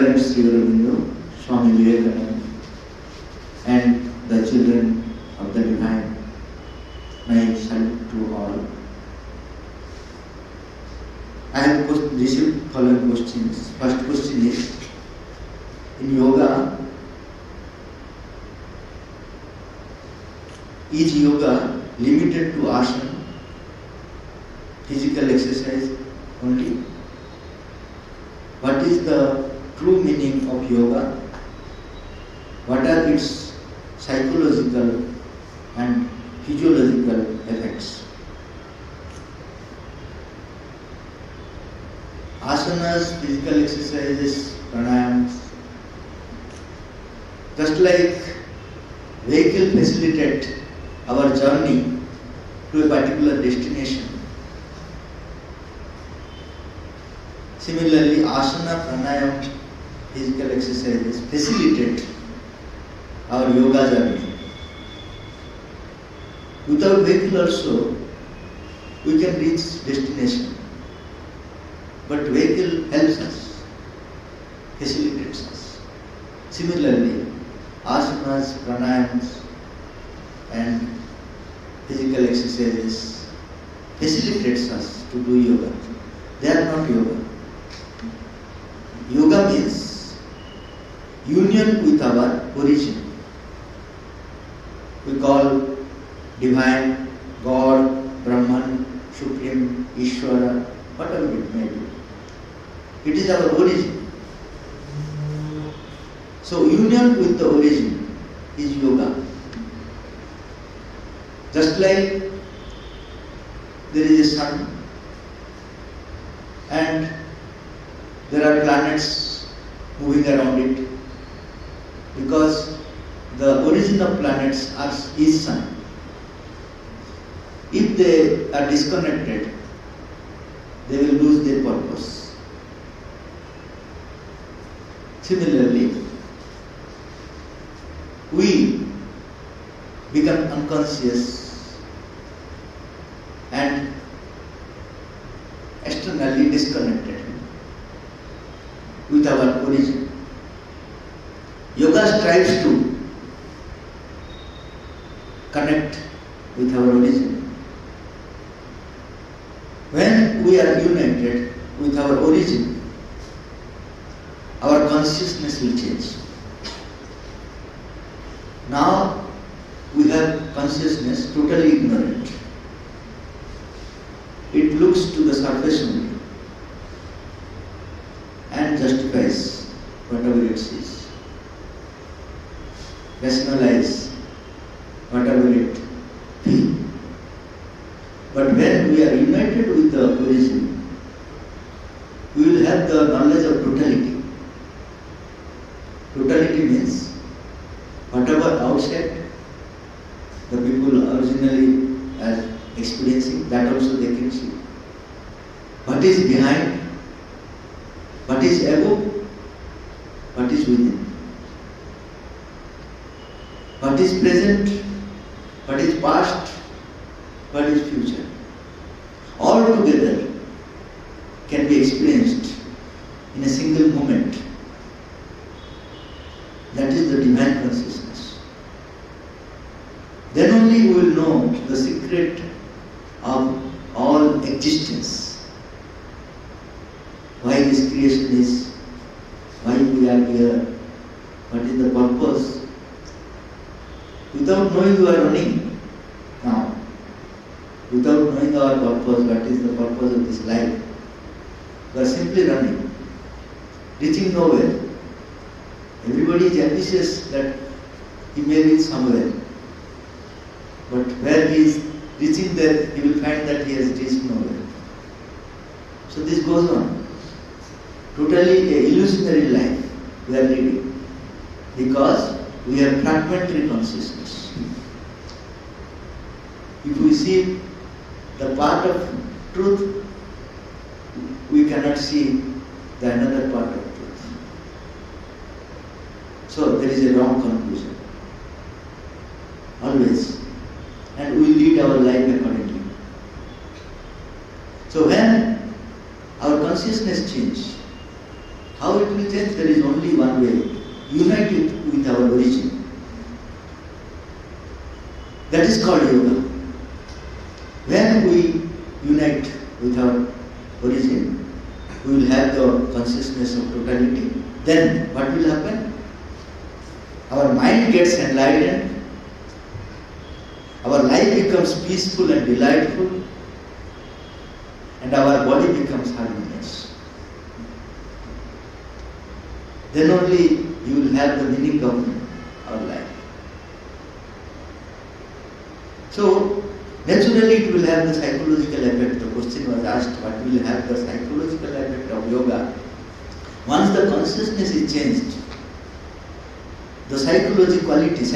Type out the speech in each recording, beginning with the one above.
Reverend Sri Aurobindo, Swami Vivekananda, and the children of the Divine, my salute to all. I have received following questions. First question is, in yoga, is yoga limited to asana, physical exercise only? What is the true meaning of yoga? What are its psychological and physiological effects? Asanas, physical exercises, pranayams, just like vehicle facilitate our journey to a particular destination. Similarly, asana, pranayam, physical exercises facilitate our yoga journey. Without vehicle also, we can reach destination. But vehicle helps us, facilitates us. Similarly, asanas, pranayams, and physical exercises facilitates us to do yoga. They are not yoga. Yoga means union with our origin. We call divine, God, Brahman, Supreme, Ishvara, whatever it may be. It is our origin. So union with the origin is yoga. Just like there is a sun and there are planets moving around it, because the origin of planets is sun. If they are disconnected, they will lose their purpose. Similarly, we become unconscious and externally disconnected with our origin. Yoga strives to connect with our origin. When we are united with our origin, our consciousness will change. Now we have consciousness totally ignorant. It looks to the surface only and justifies whatever it sees, rationalize whatever it feels. But when we are united with the origin, we will have the knowledge of totality. Totality means whatever outside the people originally are experiencing, that also they can see. What is behind, what is above, what is within. What is present, what is past, what is future. All together can be experienced in a single moment. That is the divine consciousness. Then only we will know the secret of all existence. Why this creation is, why we are here, what is the purpose. Without knowing you are running now. Without knowing our purpose, what is the purpose of this life. We are simply running, reaching nowhere. Everybody is ambitious that he may reach somewhere. But where he is reaching there, he will find that he has reached nowhere. So this goes on. Totally an illusionary life we are living, because we have fragmentary consciousness. If we see the part of truth, we cannot see the another part of truth. So there is a wrong conclusion. Always. And we lead our life accordingly. So when our consciousness changes, How it will change? There is only one way. Unite it with our origin. That is called yoga. When we unite with our origin, we will have the consciousness of totality. Then what will happen? Our mind gets enlightened. Our life becomes peaceful and delightful. And our body becomes harmonious. Then only you will have the meaning of our life. So, naturally it will have the psychological effect. The question was asked, what will have the psychological effect of yoga? Once the consciousness is changed, the psychological qualities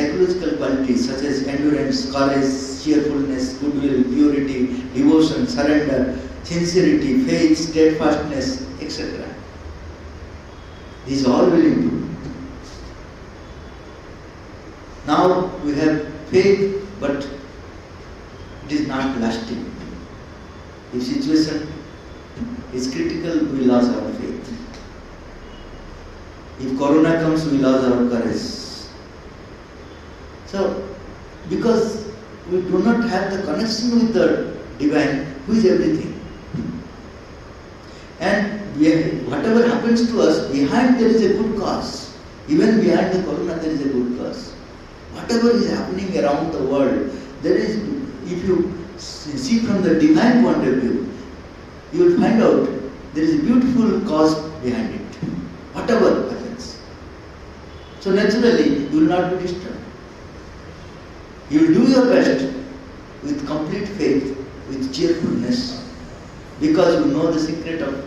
such as endurance, courage, cheerfulness, goodwill, purity, devotion, surrender, sincerity, faith, steadfastness, etc. These all will improve. Now we have faith, but it is not lasting. If situation is critical, we lose our faith. If corona comes, we lose our courage. So, because we do not have the connection with the divine, who is everything. And whatever happens to us, behind there is a good cause. Even behind the corona, there is a good cause. Whatever is happening around the world, there is, if you see from the divine point of view, you will find out there is a beautiful cause behind it. Whatever happens. So naturally, you will not be disturbed. You will do your best with complete faith, with cheerfulness, because you know the secret of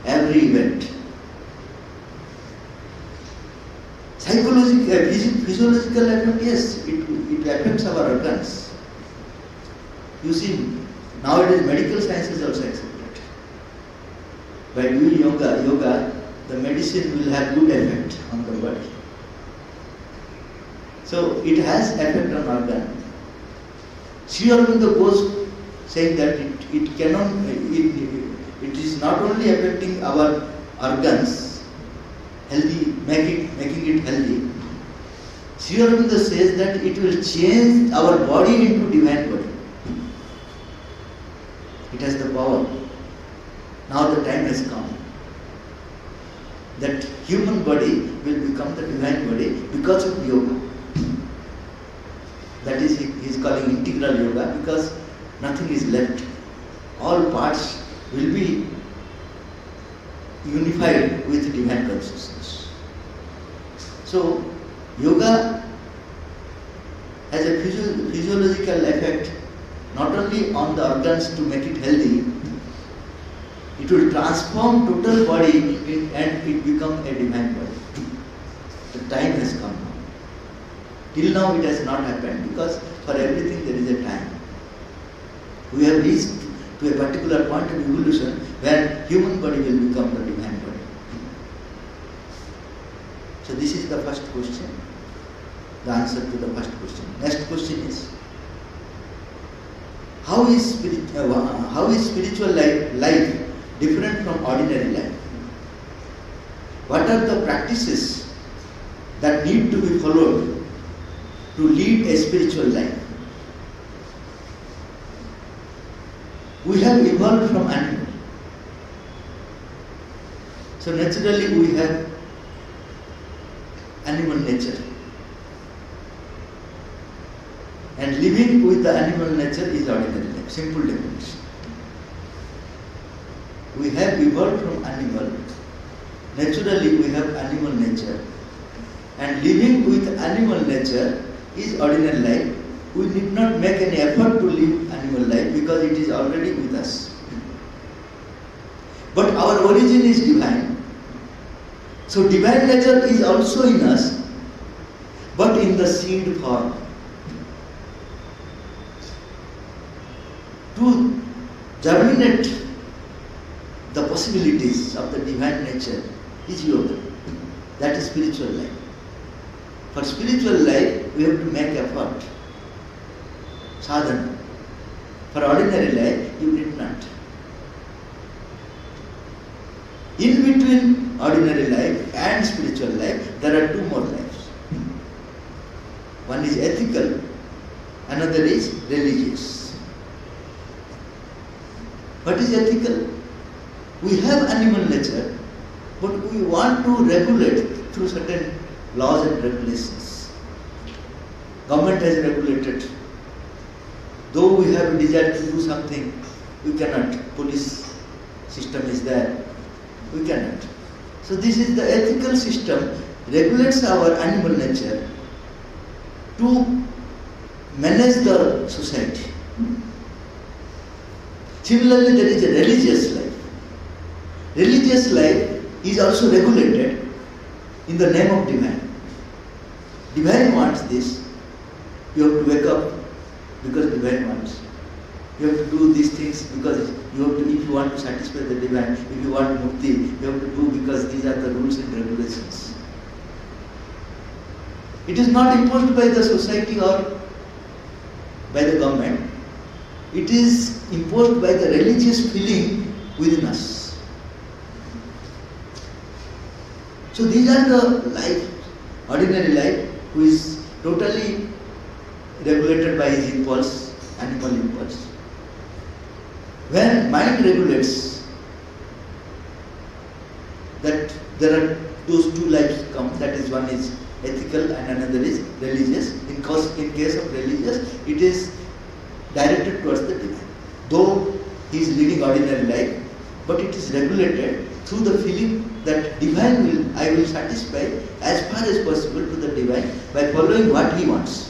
every event. Psychological, physiological effect, yes, it affects our organs. You see, nowadays medical science is also accepted. By doing yoga, the medicine will have good effect on the body. So it has effect on organ. Aurobindo goes saying that it is not only affecting our organs, healthy, making it healthy. Aurobindo says that it will change our body into divine body. It has the power. Now the time has come that human body will become the divine body because of yoga. That is, he is calling integral yoga, because nothing is left. All parts will be unified with divine consciousness. So, yoga has a physiological effect not only on the organs to make it healthy, it will transform total body and it become a divine body. The time has come now. Till now it has not happened, because for everything there is a time. We have reached to a particular point of evolution where human body will become the divine body. So this is the first question, the answer to the first question. Next question is, how is spiritual life different from ordinary life? What are the practices that need to be followed to lead a spiritual life? We have evolved from animal. So naturally we have animal nature. And living with the animal nature is ordinary life. Simple definition. We have evolved from animal. Naturally we have animal nature. And living with animal nature is ordinary life. We need not make any effort to live animal life because it is already with us. But our origin is divine. So divine nature is also in us, but in the seed form. To germinate the possibilities of the divine nature is yoga. That is spiritual life. For spiritual life, we have to make effort, sadhana. For ordinary life, you need not. In between ordinary life and spiritual life, there are two more lives. One is ethical, another is religious. What is ethical? We have animal nature, but we want to regulate through certain laws and regulations. Government has regulated. Though we have a desire to do something, we cannot. Police system is there. We cannot. So this is the ethical system, regulates our animal nature to manage the society. Similarly, there is a religious life. Religious life is also regulated in the name of divine. Divine wants this. You have to wake up because divine wants. You have to do these things because you have to, if you want to satisfy the divine, if you want mukti, you have to do because these are the rules and regulations. It is not imposed by the society or by the government. It is imposed by the religious feeling within us. So these are the life, ordinary life, who is totally regulated by his impulse, animal impulse. When mind regulates, that there are those two lives come, that is, one is ethical and another is religious. In case of religious, it is directed towards the divine. Though he is leading ordinary life, but it is regulated through the feeling that divine will, I will satisfy as far as possible to the divine by following what he wants.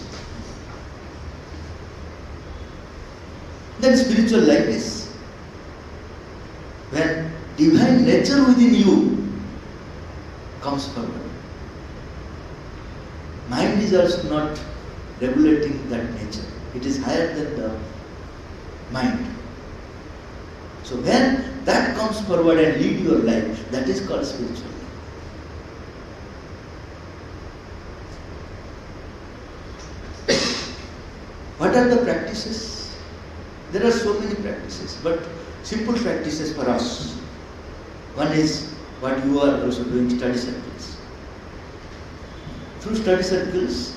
Then spiritual life is when divine nature within you comes forward. Mind is also not regulating that nature. It is higher than the mind. So when that comes forward and lead your life, that is called spiritual life. What are the practices? There are so many practices, but simple practices for us. One is what you are also doing, study circles. Through study circles,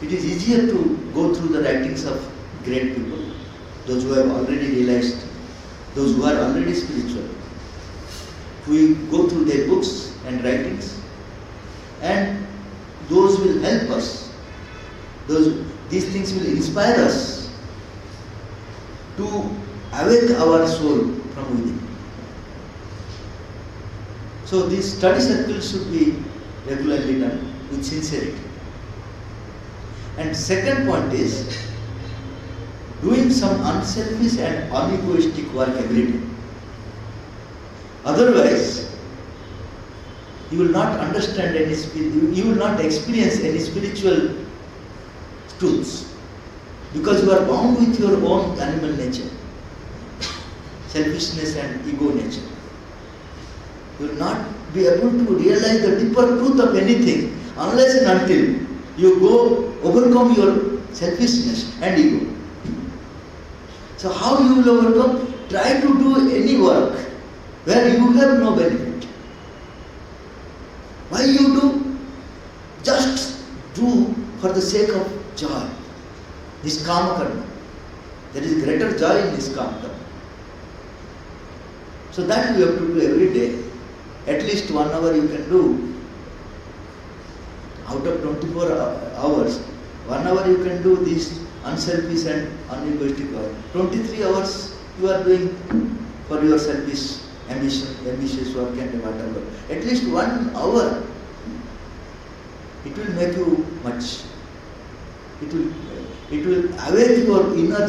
it is easier to go through the writings of great people, those who have already realized, those who are already spiritual. We go through their books and writings, and those will help us. These things will inspire us to awake our soul from within. So these study circles should be regularly done with sincerity. And second point is doing some unselfish and unegoistic work every day. Otherwise, you will not understand any you will not experience any spiritual truths, because you are bound with your own animal nature, selfishness and ego nature. You will not be able to realize the deeper truth of anything unless and until you overcome your selfishness and ego. So how you will overcome? Try to do any work where you have no benefit. Why you do? Just do for the sake of joy. Niskama karma. There is greater joy in niskama karma. So that you have to do every day. At least 1 hour you can do. Out of 24 hours, 1 hour you can do this unselfish and unegoistic work. 23 hours you are doing for your selfish, ambitious work and whatever. At least 1 hour, it will make you much. It will awake your inner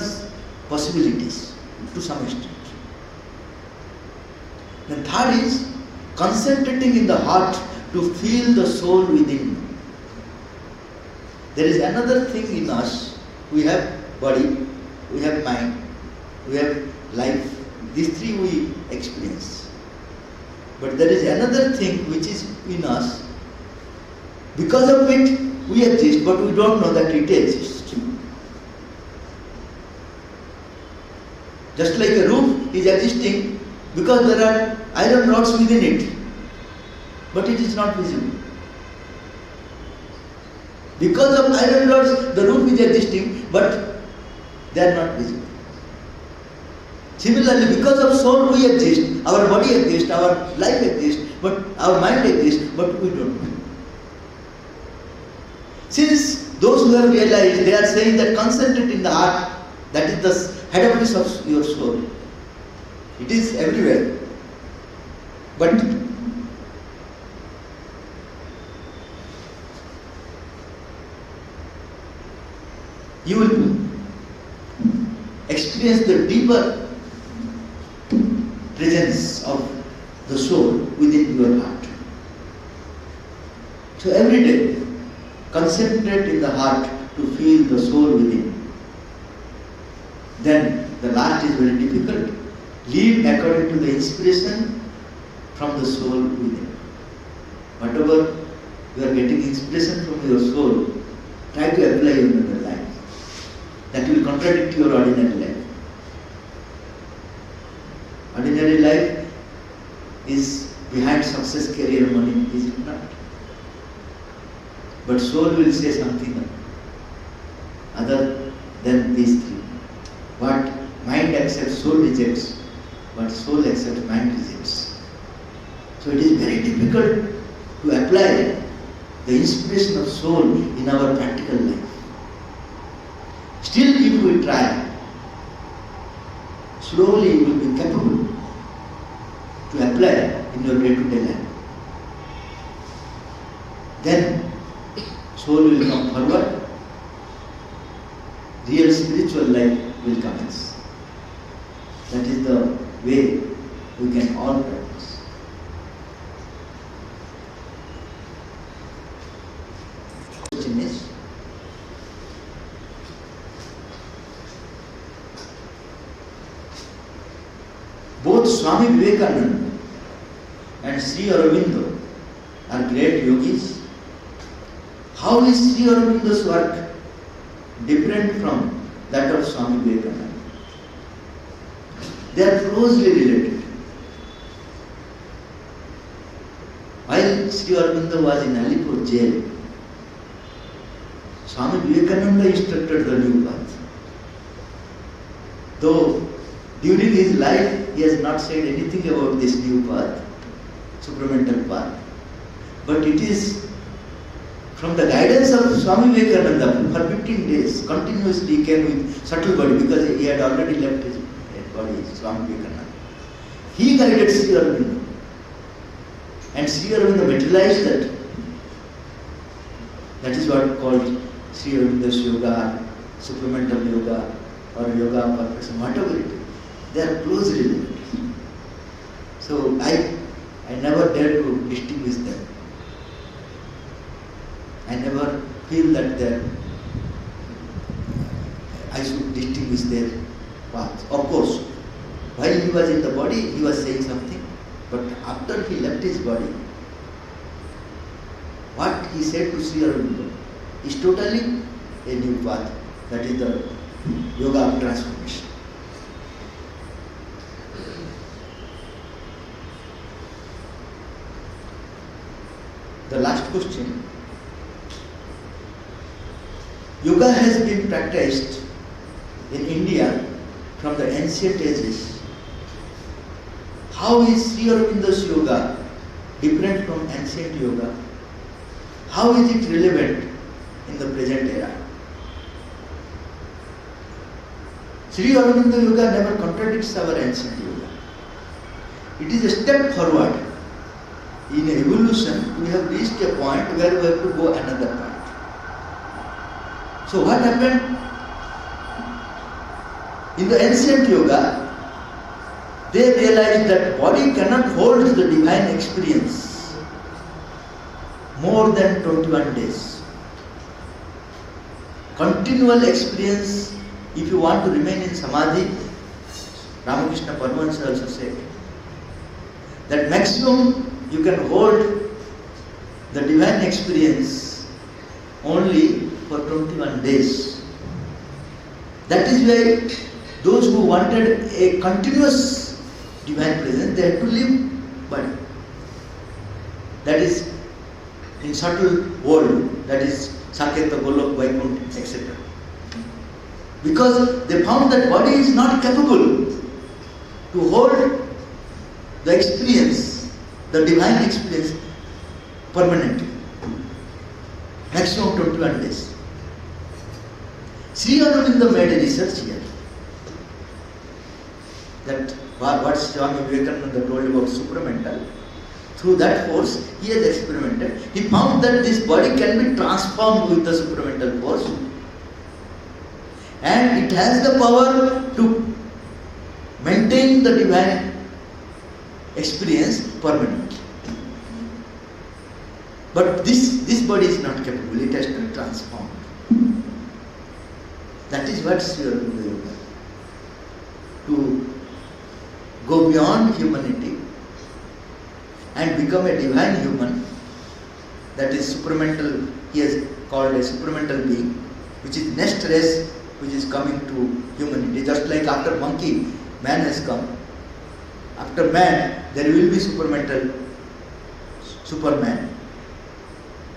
possibilities to some extent. Then third is concentrating in the heart to feel the soul within. There is another thing in us. We have body, we have mind, we have life. These three we experience. But there is another thing which is in us. Because of it we exist, but we don't know that it exists. Just like a roof is existing because there are iron rods within it. but it is not visible. Because of iron rods, the roof is existing, but they are not visible. Similarly, because of soul we exist, our body exists, our life exists, but our mind exists, but we don't know. Since those who have realized, they are saying that concentrate in the heart, that is the head office of your soul. It is everywhere. But you will experience the deeper presence of the soul within your heart. So every day, concentrate in the heart to feel the soul within. Then the last is very difficult. Live according to the inspiration from the soul within. Whatever you are getting inspiration from your soul, try to apply in your life. That will contradict your ordinary life. Ordinary life is behind success, career, money, is it not? But soul will say something other than these three. What mind accepts, soul rejects. What soul accepts, mind rejects. So it is very difficult to apply the inspiration of soul in our practical life. Still, if we try, slowly you will be capable to apply in your day-to-day life. Then soul will come forward, real spiritual life will commence. That is the way we can all practice. Question is, both Swami Vivekananda and Sri Aurobindo are great yogis. How is Sri Aurobindo's work different from that of Swami Vivekananda? They are closely related. While Sri Aurobindo was in Alipur jail, Swami Vivekananda instructed the new path. Though during his life he has not said anything about this new path, supramental path, but it is from the guidance of Swami Vivekananda. For 15 days continuously he came with subtle body, because he had already left his body, Swami Vivekananda. He guided Sri Aurobindo, and Sri Aurobindo materialized that. That is what called Sri Aurobindo's yoga, supramental yoga, or yoga of perfection, whatever it is. They are closely related. So I never dare to distinguish them. I never feel that I should distinguish their paths. Of course, while he was in the body, he was saying something, but after he left his body, what he said to Sri Aurobindo is totally a new path. That is the yoga of transformation. The last question. Yoga has been practiced in India from the ancient ages. How is Sri Aurobindo's yoga different from ancient yoga? How is it relevant in the present era? Sri Aurobindo yoga never contradicts our ancient yoga. It is a step forward. In evolution, we have reached a point where we have to go another point. So what happened? In the ancient yoga, they realized that body cannot hold the divine experience more than 21 days. Continual experience, if you want to remain in samadhi, Ramakrishna Paramahansa also said that maximum you can hold the divine experience only for 21 days. That is why those who wanted a continuous divine presence, they had to live body. that is in subtle world, that is Saketa, Golok, Vaikuntha, etc. Because they found that body is not capable to hold the experience, the divine experience permanently. Maximum 21 days. Sri Aurobindo made a research here. That what Swami Vivekananda told about supramental, through that force he has experimented. He found that this body can be transformed with the supramental force, and it has the power to maintain the divine experience permanently. But this body is not capable, it has to be transformed. That is what Sri Aurobindo Yoga. To go beyond humanity and become a divine human, that is supramental, he has called a supramental being, which is next race which is coming to humanity. Just like after monkey, man has come. After man, there will be supramental Superman,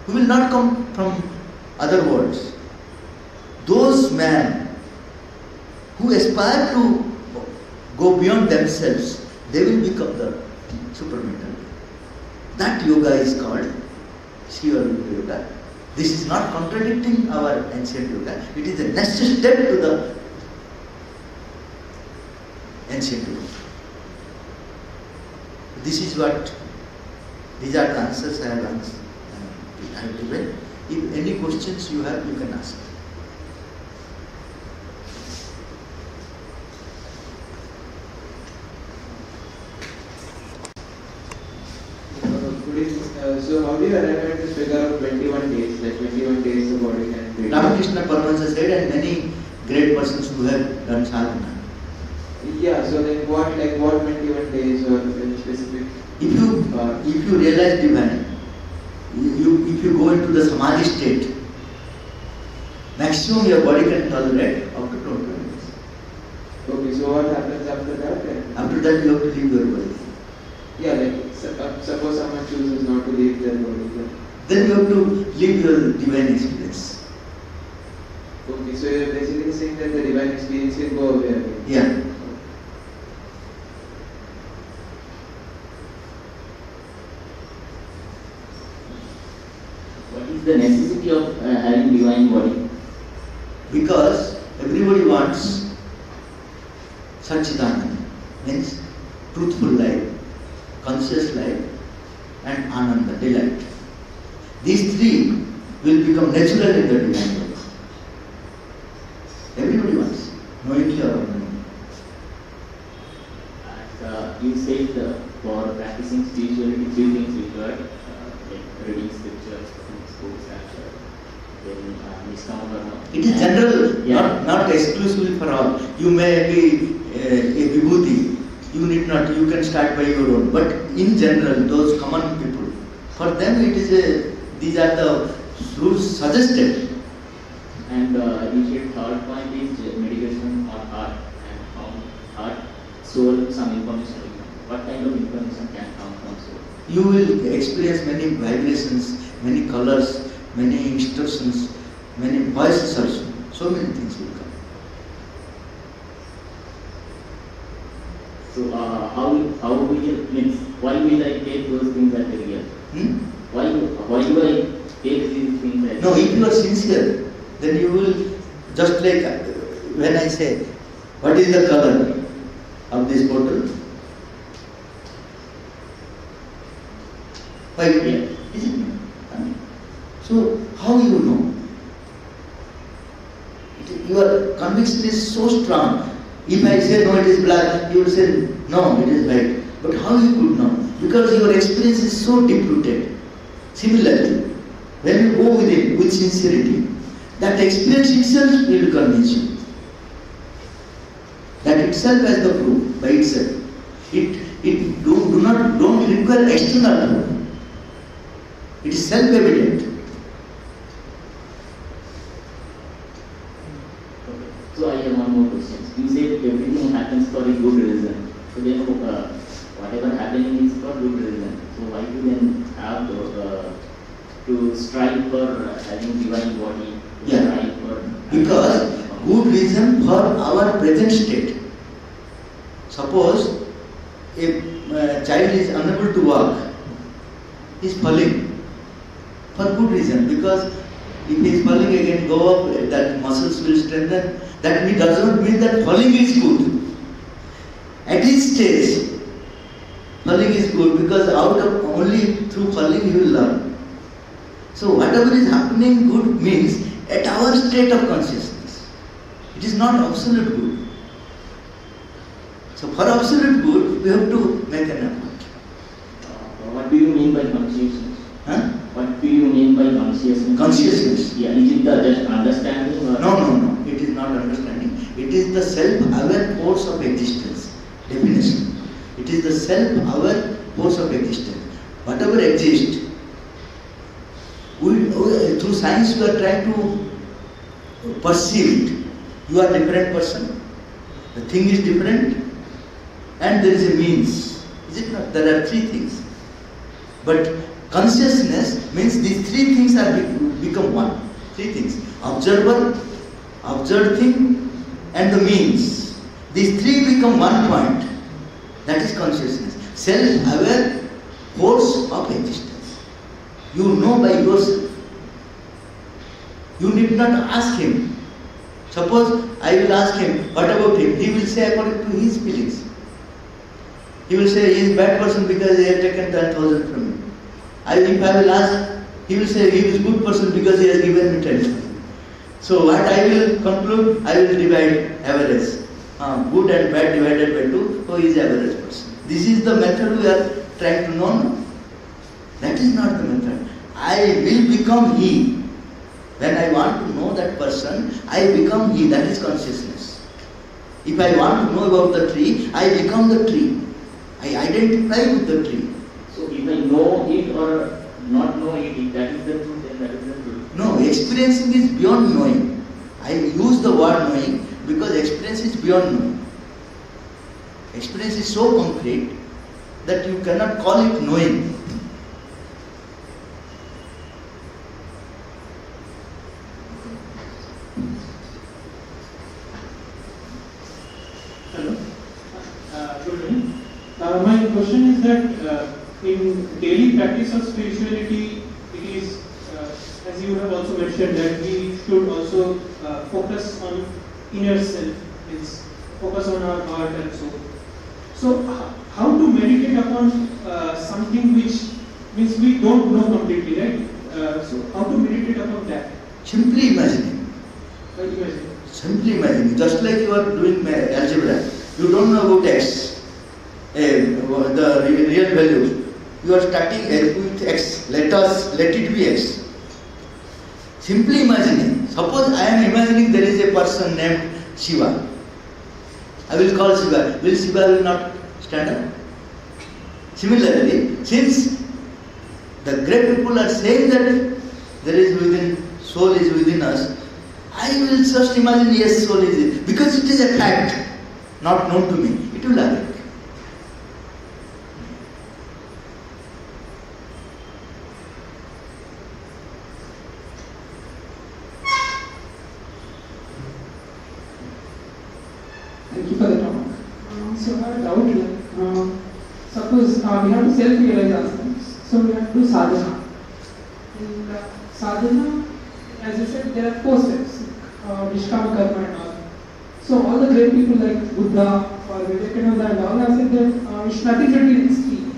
who will not come from other worlds. Those men who aspire to go beyond themselves, they will become the supramental. That yoga is called Sri Aurobindo Yoga. This is not contradicting our ancient yoga. It is the next step to the ancient yoga. These are the answers I have given. If any questions you have, you can ask. So how do you arrive at this figure of 21 days? Like 21 days the body can be. Ramakrishna Paramahansa said, and many great persons who have done sadhana. Yeah, so like what 21 days or specific? If you realize divine, if you go into the samadhi state, maximum your body can tolerate up to 20 minutes. Okay, so what happens after that? After that you have to leave your body. Yeah, like suppose someone chooses not to leave their body. Then you have to live your divine experience. Okay, so you're basically saying that the divine experience will go away again. Yeah. What is the necessity of having divine body? Because everybody wants Satchidananda, means truthful life, conscious life, and Ananda, delight. These three will become natural in the divine body. Everybody wants, knowingly or unknowingly. You said for practicing spirituality, three things required, like reading scriptures, books, and then Nishkama. It is general, not exclusively for all. You may be a vibhuti, you can start by your own. But in general, those common people, for them these are the rules suggested. And you said third point is meditation on heart, and from heart, soul, some information will come. What kind of information can come from soul? You will experience many vibrations, many colors, many instructions, many voices also. So many things will come. So how will means why will I take those things as real? Why do I take these things as No, if you are sincere, then you will, just like when I say, what is the color of this bottle? White, isn't it? So how you know? Your conviction is so strong. If I say no, it is black, you will say no, it is white. But how you could know? Because your experience is so deep-rooted. Similarly, when you go with it with sincerity, that experience itself will convince you. That itself has the proof by itself. It don't require external proof. It is self-evident. So I have one more question. You said everything happens for a good reason. So then whatever happening is for good reason. So why do then have to strive for having divine body, to Yeah. strive for Because good reason for our present state. Suppose a child is unable to walk, is falling for good reason, because if he is falling again, go up, that muscles will strengthen. That does not mean that falling is good. At this stage, falling is good because out of only through falling you will learn. So whatever is happening good means at our state of consciousness. It is not absolute good. So for absolute good, we have to make an effort. What do you mean by consciousness? Huh? What do you mean by consciousness? Consciousness. Yeah, is it the just understanding or? No. It is not understanding. It is the self-aware force of existence. Definition. It is the self-aware force of existence. Whatever exists, through science we are trying to perceive it. You are a different person. The thing is different. And there is a means. Is it not? There are three things. But consciousness means these three things are become one. Three things. Observer, observed thing, and the means. These three become one point. That is consciousness. Self-aware force of existence. You know by yourself. You need not ask him. Suppose I will ask him, what about him? He will say according to his feelings. He will say he is a bad person because he has taken 10,000 from me. If I will ask, he will say he is a good person because he has given me 10,000. So what I will conclude, I will divide average. Good and bad divided by 2, so he is average person. This is the method we are trying to know. No? That is not the method. I will become he. When I want to know that person, I become he. That is consciousness. If I want to know about the tree, I become the tree. I identify with the tree. So if I know it or not know it, if that is the truth, then that is the truth. No, experiencing is beyond knowing. I use the word knowing because experience is beyond knowing. Experience is so concrete that you cannot call it knowing. Hello. Good evening. My question is that in daily practice of spirituality, it is, as you have also mentioned, that we should also focus on inner self, is focus on our heart and soul. So, how to meditate upon something which means we don't know completely, right? So, how to meditate upon that? Simply imagining. By imagining. Simply imagining. Just like you are doing algebra. You don't know about x, the real value. You are starting with x. Let it be x. Simply imagining. Suppose I am imagining there is a person named Shiva. I will call Shiva. Will Shiva not stand up? Similarly, since the great people are saying that there is within, soul is within us, I will just imagine, yes, soul is it. Because it is a fact, not known to me. It will happen. Thank you for the talk. So I have a doubt here. Suppose we have to self-realize ourselves. So we have to do sadhana. In sadhana, as I said, there are 4 steps. Nishkama karma and all. So all the great people like Buddha or Vivekananda and all have said that nothing should be in extreme.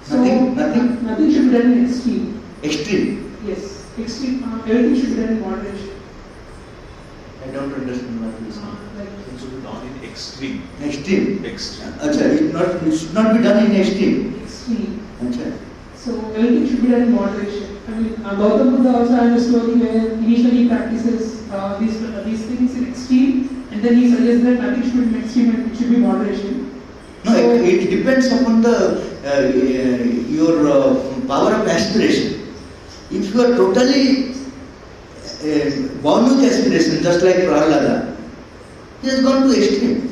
So nothing should be done in extreme. Extreme. Yes, extreme. Everything should be done in moderation. I don't understand what you say. Like It should be done in extreme. Extreme. Extreme. Achha, it should not be done in extreme. extreme. Achha. So everything should be done in moderation. I mean, Gautam Buddha also had a story where initially he practices these things in extreme, and then he suggests that nothing should be in extreme and it should be moderation. No, So- it depends upon the your power of aspiration. If you are totally born with aspiration, just like Prahlada, he has gone to extreme.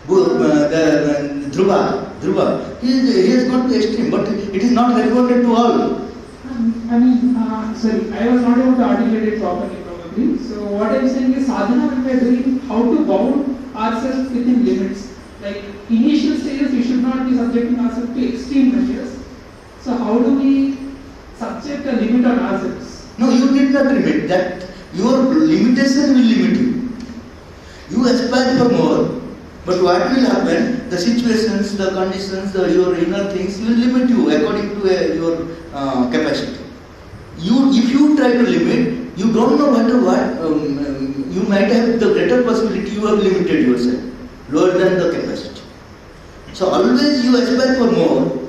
The Dhruva, Dhruva. He has gone to extreme, but it is not recommended to all. Sorry, I was not able to articulate it properly probably. So what I am saying is sadhana when we are doing, how to bound ourselves within limits. Like initial stages we should not be subjecting ourselves to extreme measures. So how do we subject a limit on ourselves? No, you need not limit that. Your limitation will limit you. You aspire for more, but what will happen? The situations, the conditions, your inner things will limit you according to your capacity. If you try to limit, you don't know what you might have the greater possibility. You have limited yourself lower than the capacity. So always you aspire for more,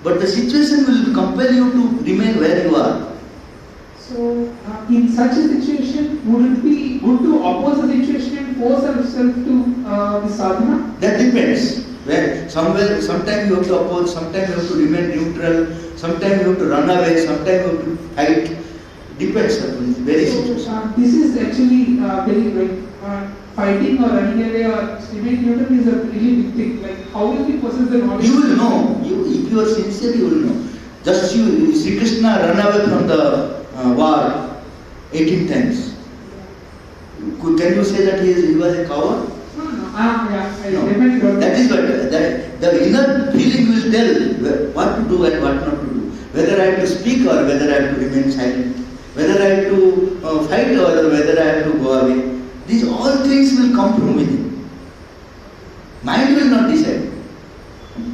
but the situation will compel you to remain where you are. So in such a situation, would it be good to oppose the situation and force ourselves to the sadhana? That depends. Sometimes you have to oppose, sometimes you have to remain neutral, sometimes you have to run away, sometimes you have to fight. Depends on very situation. This is actually very like fighting or running away or remaining neutral is a really big thing. Like how will we possess the knowledge? You will know. If you are sincere, you will know. Just Sri Krishna ran away from the war 18 times. Can you say that he was a coward? No. That is what the inner feeling will tell what to do and what not to do. Whether I have to speak or whether I have to remain silent. Whether I have to fight or whether I have to go away. These all things will come from within. Mind will not decide.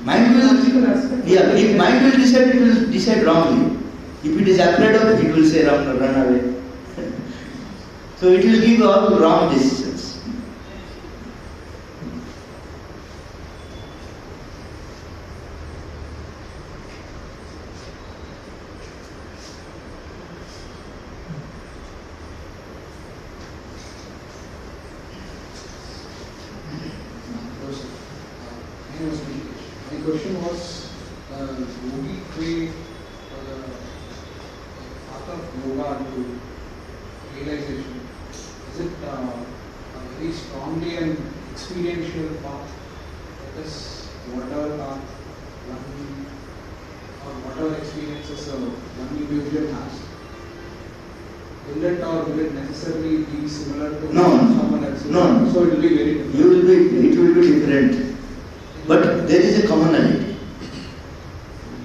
Mind will, if mind will decide, it will decide wrongly. If it is afraid of, it will say run away. So it will give all wrong decisions. My question was, yogi create the path of yoga to realization. Is it a very strongly an experiential path? That is, whatever path one or whatever experiences one individual has, will it or will it necessarily be similar to someone else? No. So it will be very different. It will be different. But there is a commonality.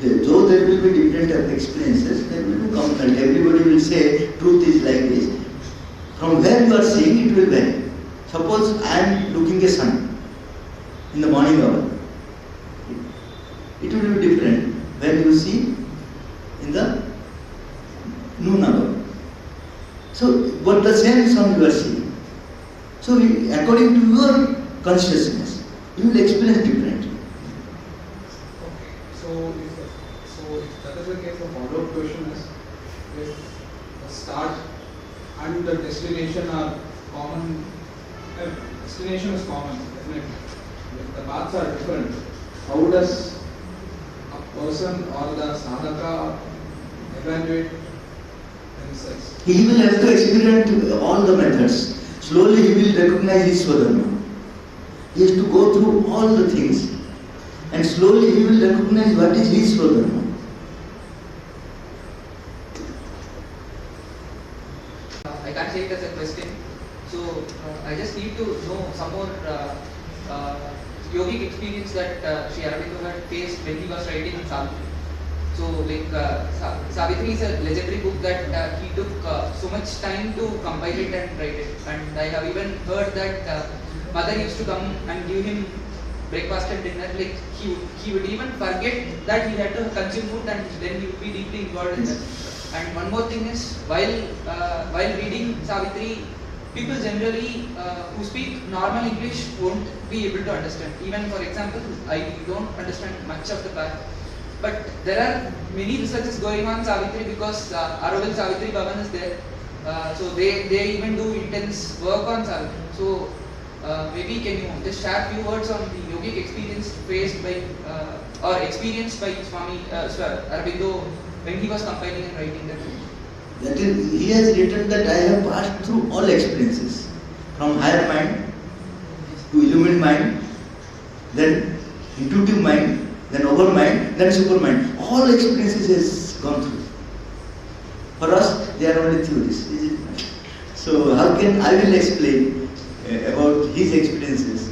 Though there will be different experiences, there will be commonality. Everybody will say truth is like this. From where you are seeing, it will vary. Suppose I am looking at sun in the morning hour. It will be different when you see in the noon hour. So, but the same sun you are seeing. So, according to your consciousness, you will experience differently. Okay. So if that is the case, the follow-up question is, if the start and the destination are common, destination is common, definitely. If the paths are different, how does a person or the sadhaka evaluate themselves? He will have to experience all the methods. Slowly he will recognize his Swadharma. He has to go through all the things. And slowly he will recognize what is his Swadharma. I can't take it as a question. So I just need to know some more yogic experience that Sri Aurobindo had faced when he was writing Savitri. So like Savitri is a legendary book that he took so much time to compile it and write it. And I have even heard that mother used to come and give him breakfast and dinner. Like he would even forget that he had to consume food, and then he would be deeply involved in that. And one more thing is, while reading Savitri, people generally who speak normal English won't be able to understand. Even for example, I don't understand much of the part. But there are many researches going on Savitri because Aurobindo Savitri Bhavan is there. So they even do intense work on Savitri. So maybe can you just share a few words on the yogic experience faced by or experienced by Swami Aurobindo when he was compiling and writing that book? That is, he has written that I have passed through all experiences, from higher mind to illumined mind. Then intuitive mind, then overmind, then supermind. All experiences has gone through. For us, they are only theories. So how can I will explain about his experiences?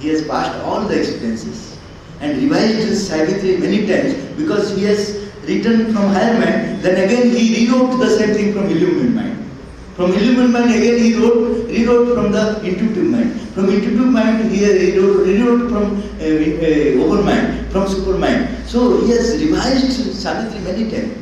He has passed all the experiences and revised his Savitri many times because he has written from higher mind. Then again he rewrote the same thing from illumined mind. From illumined mind again he rewrote from the intuitive mind. From intuitive mind he rewrote from over mind, from super mind. So he has revised Savitri many times.